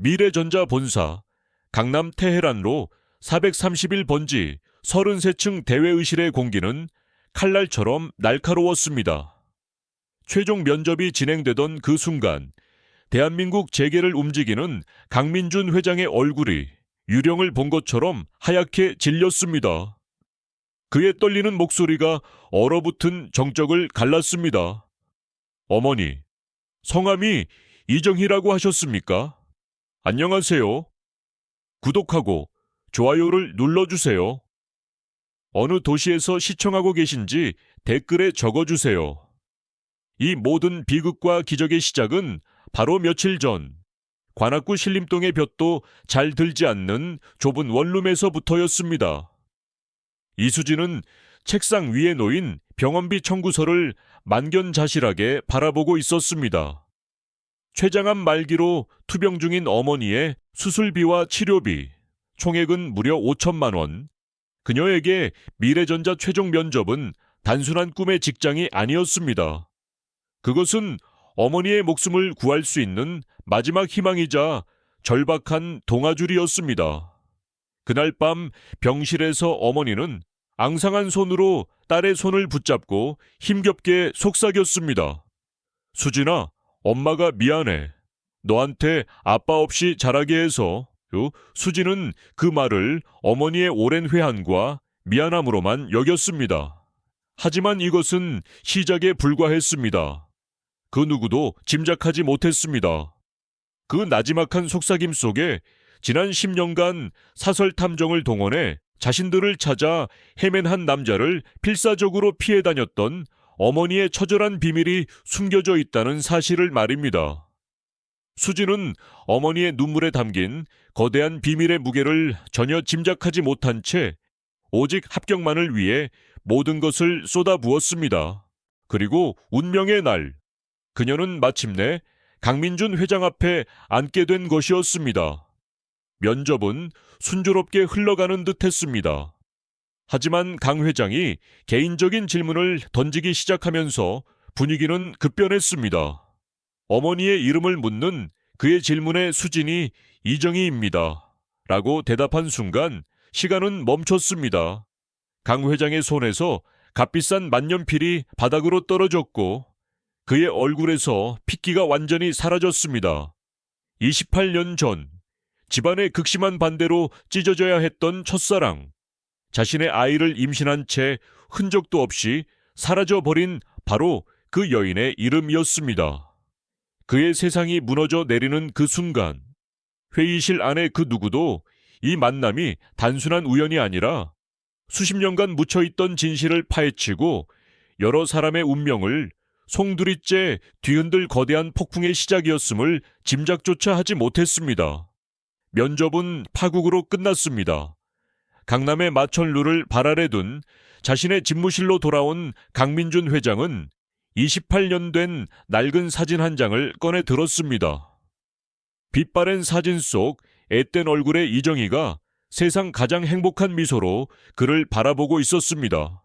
미래전자 본사, 강남 테헤란로 431번지 33층 대회의실의 공기는 칼날처럼 날카로웠습니다. 최종 면접이 진행되던 그 순간 대한민국 재계를 움직이는 강민준 회장의 얼굴이 유령을 본 것처럼 하얗게 질렸습니다. 그의 떨리는 목소리가 얼어붙은 정적을 갈랐습니다. 어머니, 성함이 이정희라고 하셨습니까? 안녕하세요. 구독하고 좋아요를 눌러주세요. 어느 도시에서 시청하고 계신지 댓글에 적어주세요. 이 모든 비극과 기적의 시작은 바로 며칠 전 관악구 신림동의 볕도 잘 들지 않는 좁은 원룸에서부터였습니다. 이수진은 책상 위에 놓인 병원비 청구서를 만견자실하게 바라보고 있었습니다. 췌장암 말기로 투병 중인 어머니의 수술비와 치료비, 총액은 무려 5천만 원. 그녀에게 미래전자 최종 면접은 단순한 꿈의 직장이 아니었습니다. 그것은 어머니의 목숨을 구할 수 있는 마지막 희망이자 절박한 동아줄이었습니다. 그날 밤 병실에서 어머니는 앙상한 손으로 딸의 손을 붙잡고 힘겹게 속삭였습니다. 수진아, 엄마가 미안해. 너한테 아빠 없이 자라게 해서. 수진은 그 말을 어머니의 오랜 회한과 미안함으로만 여겼습니다. 하지만 이것은 시작에 불과했습니다. 그 누구도 짐작하지 못했습니다. 그 나지막한 속삭임 속에 지난 10년간 사설 탐정을 동원해 자신들을 찾아 헤맨 한 남자를 필사적으로 피해 다녔던 어머니의 처절한 비밀이 숨겨져 있다는 사실을 말입니다. 수진은 어머니의 눈물에 담긴 거대한 비밀의 무게를 전혀 짐작하지 못한 채 오직 합격만을 위해 모든 것을 쏟아부었습니다. 그리고 운명의 날, 그녀는 마침내 강민준 회장 앞에 앉게 된 것이었습니다. 면접은 순조롭게 흘러가는 듯 했습니다. 하지만 강 회장이 개인적인 질문을 던지기 시작하면서 분위기는 급변했습니다. 어머니의 이름을 묻는 그의 질문에 수진이 이정희입니다. 라고 대답한 순간 시간은 멈췄습니다. 강 회장의 손에서 값비싼 만년필이 바닥으로 떨어졌고 그의 얼굴에서 핏기가 완전히 사라졌습니다. 28년 전 집안의 극심한 반대로 찢어져야 했던 첫사랑, 자신의 아이를 임신한 채 흔적도 없이 사라져버린 바로 그 여인의 이름이었습니다. 그의 세상이 무너져 내리는 그 순간, 회의실 안의 그 누구도 이 만남이 단순한 우연이 아니라 수십 년간 묻혀있던 진실을 파헤치고 여러 사람의 운명을 송두리째 뒤흔들 거대한 폭풍의 시작이었음을 짐작조차 하지 못했습니다. 면접은 파국으로 끝났습니다. 강남의 마천루를 발 아래 둔 자신의 집무실로 돌아온 강민준 회장은 28년 된 낡은 사진 한 장을 꺼내 들었습니다. 빛바랜 사진 속 앳된 얼굴의 이정희가 세상 가장 행복한 미소로 그를 바라보고 있었습니다.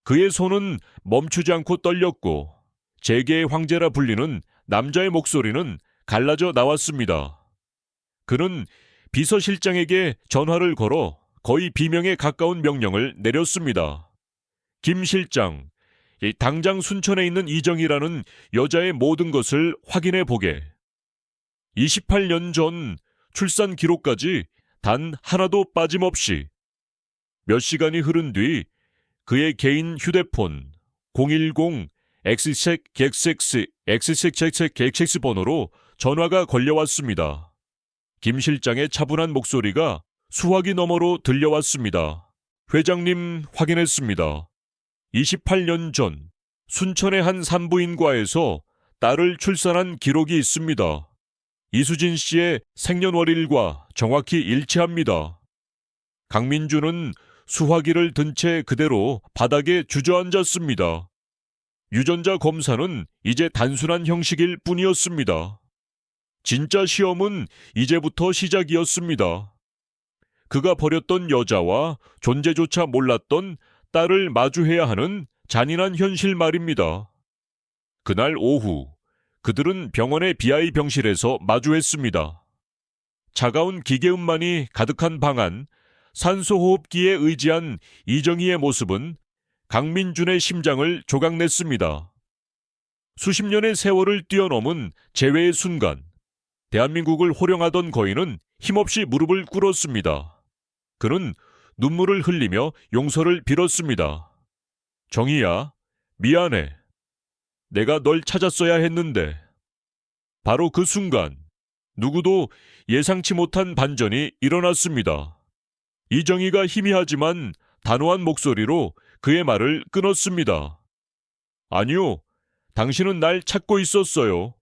그의 손은 멈추지 않고 떨렸고 재계의 황제라 불리는 남자의 목소리는 갈라져 나왔습니다. 그는 비서실장에게 전화를 걸어 거의 비명에 가까운 명령을 내렸습니다. 김 실장, 당장 순천에 있는 이정희라는 여자의 모든 것을 확인해 보게. 28년 전 출산 기록까지 단 하나도 빠짐없이. 몇 시간이 흐른 뒤 그의 개인 휴대폰 010-XX 번호로 전화가 걸려왔습니다. 김 실장의 차분한 목소리가 수화기 너머로 들려왔습니다. 회장님 확인했습니다. 28년 전 순천의 한 산부인과에서 딸을 출산한 기록이 있습니다. 이수진 씨의 생년월일과 정확히 일치합니다. 강민준은 수화기를 든 채 그대로 바닥에 주저앉았습니다. 유전자 검사는 이제 단순한 형식일 뿐이었습니다. 진짜 시험은 이제부터 시작이었습니다. 그가 버렸던 여자와 존재조차 몰랐던 딸을 마주해야 하는 잔인한 현실 말입니다. 그날 오후 그들은 병원의 BI 병실에서 마주했습니다. 차가운 기계음만이 가득한 방 안, 산소호흡기에 의지한 이정희의 모습은 강민준의 심장을 조각냈습니다. 수십 년의 세월을 뛰어넘은 재회의 순간, 대한민국을 호령하던 거인은 힘없이 무릎을 꿇었습니다. 그는 눈물을 흘리며 용서를 빌었습니다. 정희야, 미안해. 내가 널 찾았어야 했는데. 바로 그 순간, 누구도 예상치 못한 반전이 일어났습니다. 이정희가 희미하지만 단호한 목소리로 그의 말을 끊었습니다. 아니요, 당신은 날 찾고 있었어요.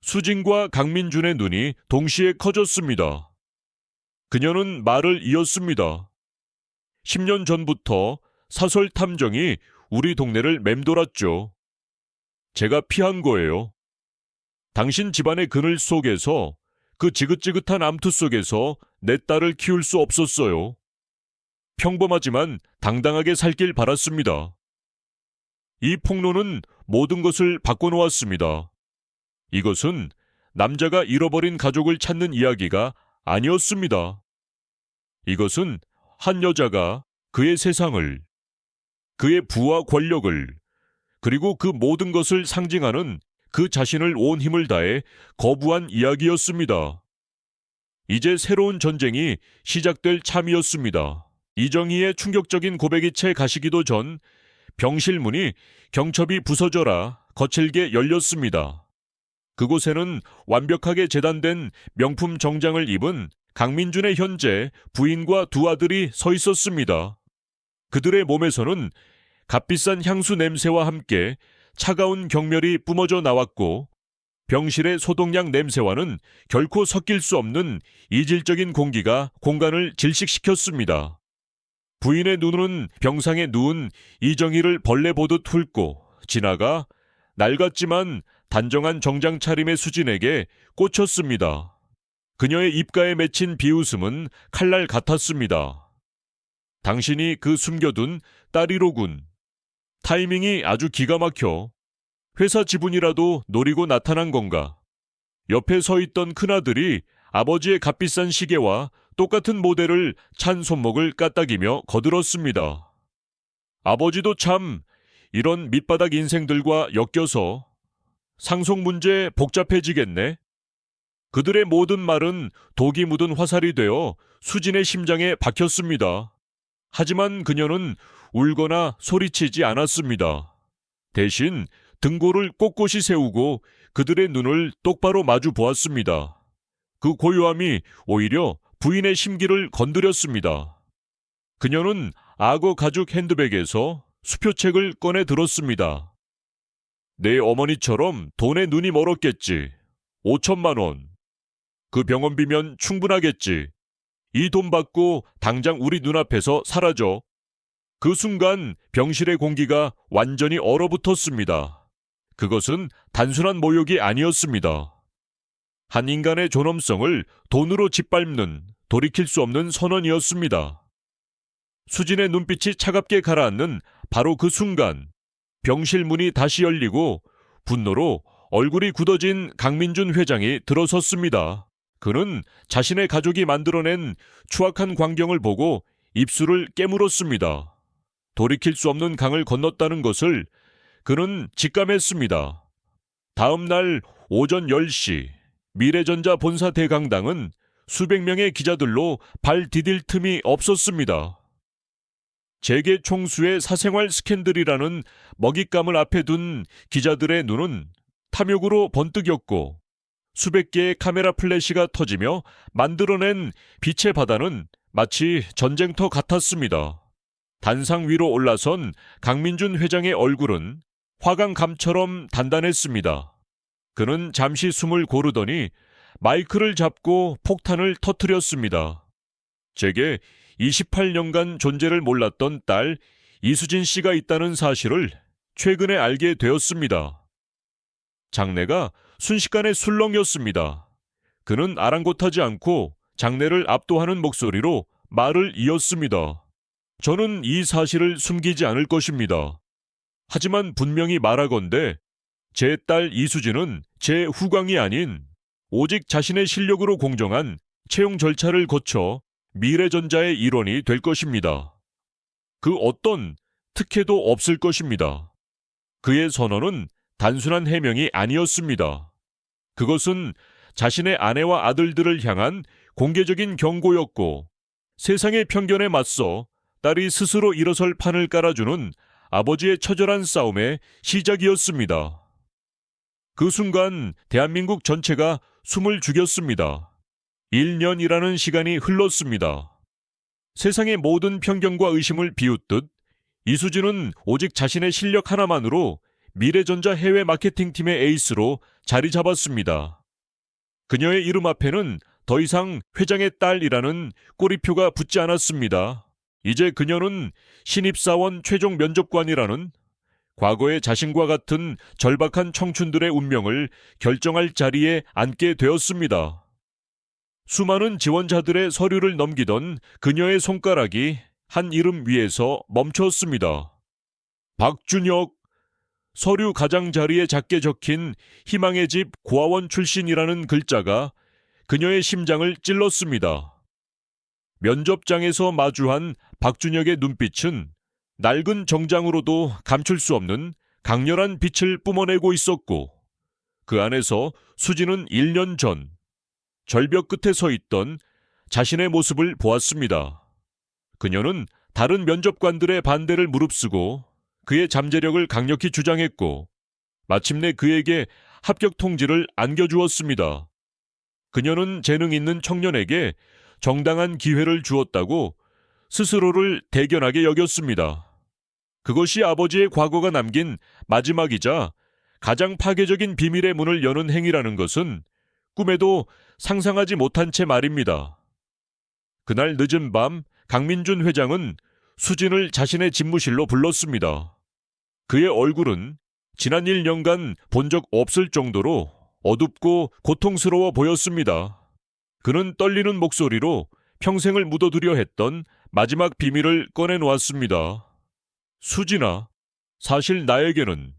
수진과 강민준의 눈이 동시에 커졌습니다. 그녀는 말을 이었습니다. 10년 전부터 사설 탐정이 우리 동네를 맴돌았죠. 제가 피한 거예요. 당신 집안의 그늘 속에서, 그 지긋지긋한 암투 속에서 내 딸을 키울 수 없었어요. 평범하지만 당당하게 살길 바랐습니다. 이 폭로는 모든 것을 바꿔놓았습니다. 이것은 남자가 잃어버린 가족을 찾는 이야기가 아니었습니다. 이것은 한 여자가 그의 세상을, 그의 부와 권력을, 그리고 그 모든 것을 상징하는 그 자신을 온 힘을 다해 거부한 이야기였습니다. 이제 새로운 전쟁이 시작될 참이었습니다. 이정희의 충격적인 고백이 채 가시기도 전 병실 문이 경첩이 부서져라 거칠게 열렸습니다. 그곳에는 완벽하게 재단된 명품 정장을 입은 강민준의 현재 부인과 두 아들이 서 있었습니다. 그들의 몸에서는 값비싼 향수 냄새와 함께 차가운 경멸이 뿜어져 나왔고, 병실의 소독약 냄새와는 결코 섞일 수 없는 이질적인 공기가 공간을 질식시켰습니다. 부인의 눈은 병상에 누운 이정희를 벌레 보듯 훑고 지나가 낡았지만 단정한 정장 차림의 수진에게 꽂혔습니다. 그녀의 입가에 맺힌 비웃음은 칼날 같았습니다. 당신이 그 숨겨둔 딸이로군. 타이밍이 아주 기가 막혀. 회사 지분이라도 노리고 나타난 건가? 옆에 서 있던 큰아들이 아버지의 값비싼 시계와 똑같은 모델을 찬 손목을 까딱이며 거들었습니다. 아버지도 참 이런 밑바닥 인생들과 엮여서 상속 문제 복잡해지겠네. 그들의 모든 말은 독이 묻은 화살이 되어 수진의 심장에 박혔습니다. 하지만 그녀는 울거나 소리치지 않았습니다. 대신 등골을 꼿꼿이 세우고 그들의 눈을 똑바로 마주 보았습니다. 그 고요함이 오히려 부인의 심기를 건드렸습니다. 그녀는 악어 가죽 핸드백에서 수표책을 꺼내 들었습니다. 내 어머니처럼 돈에 눈이 멀었겠지. 5천만 원. 그 병원비면 충분하겠지. 이 돈 받고 당장 우리 눈앞에서 사라져. 그 순간 병실의 공기가 완전히 얼어붙었습니다. 그것은 단순한 모욕이 아니었습니다. 한 인간의 존엄성을 돈으로 짓밟는 돌이킬 수 없는 선언이었습니다. 수진의 눈빛이 차갑게 가라앉는 바로 그 순간, 병실 문이 다시 열리고 분노로 얼굴이 굳어진 강민준 회장이 들어섰습니다. 그는 자신의 가족이 만들어낸 추악한 광경을 보고 입술을 깨물었습니다. 돌이킬 수 없는 강을 건넜다는 것을 그는 직감했습니다. 다음 날 오전 10시, 미래전자 본사 대강당은 수백 명의 기자들로 발 디딜 틈이 없었습니다. 재계 총수의 사생활 스캔들이라는 먹잇감을 앞에 둔 기자들의 눈은 탐욕으로 번뜩였고, 수백 개의 카메라 플래시가 터지며 만들어낸 빛의 바다는 마치 전쟁터 같았습니다. 단상 위로 올라선 강민준 회장의 얼굴은 화강감처럼 단단했습니다. 그는 잠시 숨을 고르더니 마이크를 잡고 폭탄을 터뜨렸습니다. 제게 28년간 존재를 몰랐던 딸 이수진 씨가 있다는 사실을 최근에 알게 되었습니다. 장내가 순식간에 술렁였습니다. 그는 아랑곳하지 않고 장내를 압도하는 목소리로 말을 이었습니다. 저는 이 사실을 숨기지 않을 것입니다. 하지만 분명히 말하건대 제 딸 이수진은 제 후광이 아닌 오직 자신의 실력으로 공정한 채용 절차를 거쳐 미래전자의 일원이 될 것입니다. 그 어떤 특혜도 없을 것입니다. 그의 선언은 단순한 해명이 아니었습니다. 그것은 자신의 아내와 아들들을 향한 공개적인 경고였고, 세상의 편견에 맞서 딸이 스스로 일어설 판을 깔아주는 아버지의 처절한 싸움의 시작이었습니다. 그 순간 대한민국 전체가 숨을 죽였습니다. 1년이라는 시간이 흘렀습니다. 세상의 모든 편견과 의심을 비웃듯 이수진은 오직 자신의 실력 하나만으로 미래전자 해외 마케팅팀의 에이스로 자리 잡았습니다. 그녀의 이름 앞에는 더 이상 회장의 딸이라는 꼬리표가 붙지 않았습니다. 이제 그녀는 신입사원 최종 면접관이라는, 과거의 자신과 같은 절박한 청춘들의 운명을 결정할 자리에 앉게 되었습니다. 수많은 지원자들의 서류를 넘기던 그녀의 손가락이 한 이름 위에서 멈췄습니다. 박준혁. 서류 가장자리에 작게 적힌 희망의 집 고아원 출신이라는 글자가 그녀의 심장을 찔렀습니다. 면접장에서 마주한 박준혁의 눈빛은 낡은 정장으로도 감출 수 없는 강렬한 빛을 뿜어내고 있었고, 그 안에서 수진은 1년 전 절벽 끝에 서 있던 자신의 모습을 보았습니다. 그녀는 다른 면접관들의 반대를 무릅쓰고 그의 잠재력을 강력히 주장했고, 마침내 그에게 합격 통지를 안겨주었습니다. 그녀는 재능 있는 청년에게 정당한 기회를 주었다고 스스로를 대견하게 여겼습니다. 그것이 아버지의 과거가 남긴 마지막이자 가장 파괴적인 비밀의 문을 여는 행위라는 것은 꿈에도 상상하지 못한 채 말입니다. 그날 늦은 밤 강민준 회장은 수진을 자신의 집무실로 불렀습니다. 그의 얼굴은 지난 1년간 본 적 없을 정도로 어둡고 고통스러워 보였습니다. 그는 떨리는 목소리로 평생을 묻어두려 했던 마지막 비밀을 꺼내놓았습니다. 수진아, 사실 나에게는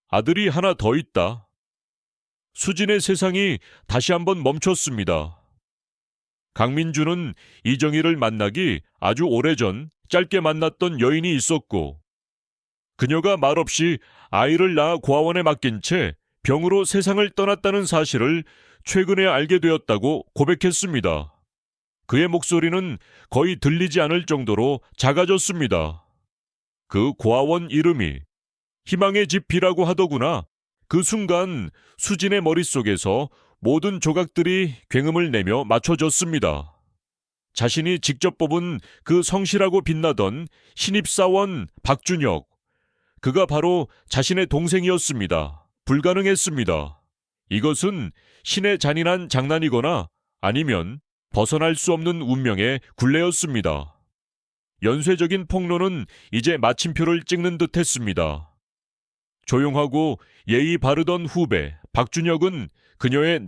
아들이 하나 더 있다. 수진의 세상이 다시 한번 멈췄습니다. 강민준은 이정희를 만나기 아주 오래전 짧게 만났던 여인이 있었고, 그녀가 말없이 아이를 낳아 고아원에 맡긴 채 병으로 세상을 떠났다는 사실을 최근에 알게 되었다고 고백했습니다. 그의 목소리는 거의 들리지 않을 정도로 작아졌습니다. 그 고아원 이름이 희망의 집이라고 하더구나. 그 순간 수진의 머릿속에서 모든 조각들이 굉음을 내며 맞춰졌습니다. 자신이 직접 뽑은 그 성실하고 빛나던 신입사원 박준혁. 그가 바로 자신의 동생이었습니다. 불가능했습니다. 이것은 신의 잔인한 장난이거나 아니면 벗어날 수 없는 운명의 굴레였습니다. 연쇄적인 폭로는 이제 마침표를 찍는 듯 했습니다. 조용하고 예의 바르던 후배 박준혁은 그녀의